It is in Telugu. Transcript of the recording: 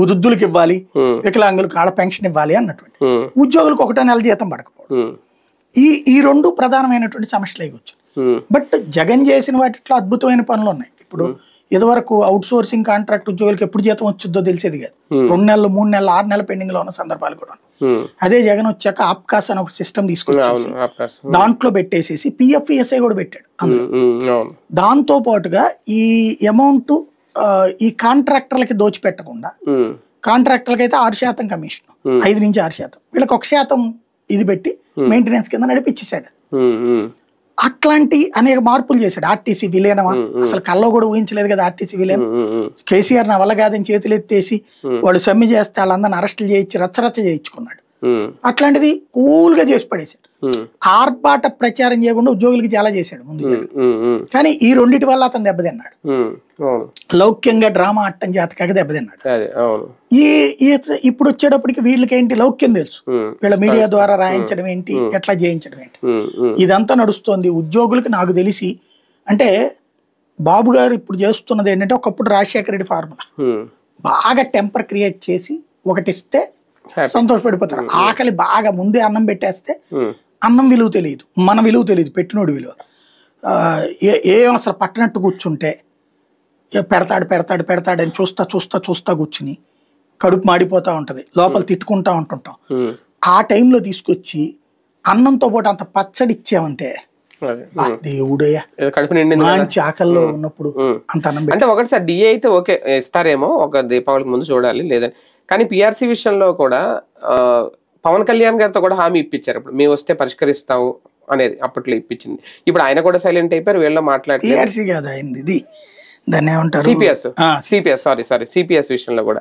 వృద్ధులకు ఇవ్వాలి, వికలాంగులకు ఆడ పెన్షన్ ఇవ్వాలి అన్నటువంటి, ఉద్యోగులకు 1 నెల జీతం పడకపోవడం, ఈ 2 ప్రధానమైనటువంటి సమస్యలు అయ్యొచ్చు. బట్ జగన్ చేసిన వాటిలో అద్భుతమైన పనులు ఉన్నాయి. ఇప్పుడు ఇదివరకు అవుట్ సోర్సింగ్ కాంట్రాక్ట్ ఉద్యోగులకు ఎప్పుడు జీతం వచ్చిందో తెలిసేది కాదు. 2 నెలలు 3 నెలలు 6 నెలల పెండింగ్ లో ఉన్న సందర్భాలు కూడా. అదే జగన్ వచ్చాక ఆప్కాస్ అని ఒక సిస్టమ్ తీసుకొచ్చేసి దాంట్లో పెట్టేసేసి PFESI కూడా పెట్టాడు. దాంతో పాటుగా ఈ అమౌంట్ ఈ కాంట్రాక్టర్లకి దోచిపెట్టకుండా, కాంట్రాక్టర్లకి అయితే 6% కమిషన్, 5 నుంచి 6%, వీళ్ళకి 1% ఇది పెట్టి మెయింటెనెన్స్ కింద నడిపించేశాడు. అట్లాంటి అనేక మార్పులు చేశాడు. ఆర్టీసీ విలీనమా, అసలు కల్లో కూడా ఊహించలేదు కదా ఆర్టీసీ విలీనం. కేసీఆర్ నా వల్ల కాదని చేతులు ఎత్తేసి వాళ్ళు సమ్మె చేస్తే వాళ్ళందరిని అరెస్టులు చేయించి రచ్చరచ్చ చేయించుకున్నాడు. అట్లాంటిది కూల్ గా చేసి పడేశాడు. ఆర్భాట ప్రచారం చేయకుండా ఉద్యోగులకి చాలా చేశాడు ముందు. కానీ ఈ 2 వల్ల అతను దెబ్బతిన్నాడు. లౌక్యంగా డ్రామా ఆడటం చేతకాక దెబ్బతిన్నాడు. ఇప్పుడు వచ్చేటప్పటికి వీళ్ళకేంటి లౌక్యం తెలుసు, వీళ్ళ మీడియా ద్వారా రాయించడం ఏంటి, ఎట్లా చేయించడం ఏంటి, ఇదంతా నడుస్తోంది. ఉద్యోగులకు నాకు తెలిసి అంటే బాబు గారు ఇప్పుడు చేస్తున్నది ఏంటంటే, ఒకప్పుడు రాజశేఖర రెడ్డి ఫార్ములా, బాగా టెంపర్ క్రియేట్ చేసి ఒకటిస్తే సంతోషపడిపోతారు. ఆకలి బాగా ముందే అన్నం పెట్టేస్తే అన్నం విలువ తెలియదు, మన విలువ తెలియదు, పెట్టినోడు విలువ. ఏం అసలు పట్టినట్టు కూర్చుంటే పెడతాడని చూస్తా కూర్చుని కడుపు మాడిపోతా ఉంటది, లోపల తిట్టుకుంటా ఉంటుంటాం. ఆ టైంలో తీసుకొచ్చి అన్నంతో పాటు అంత పచ్చడి ఇచ్చామంటే దేవుడయ్యా, మంచి ఆకల్లో ఉన్నప్పుడు అంత అన్నం. అంటే ఒకటి సార్ డిఏ అయితే ఓకే ఇస్తారేమో ఒక దీపావళికి ముందు చూడాలి లేదని, కానీ పిఆర్సీ విషయంలో కూడా పవన్ కళ్యాణ్ గారితో కూడా హామీ ఇప్పించారు. ఇప్పుడు మేము వస్తే పరిష్కరిస్తాము అనేది అప్పట్లో ఇప్పించింది. ఇప్పుడు ఆయన కూడా సైలెంట్ అయిపోయారు, వీళ్ళ మాట్లాడుతున్నారు. సిపిఎస్ విషయంలో కూడా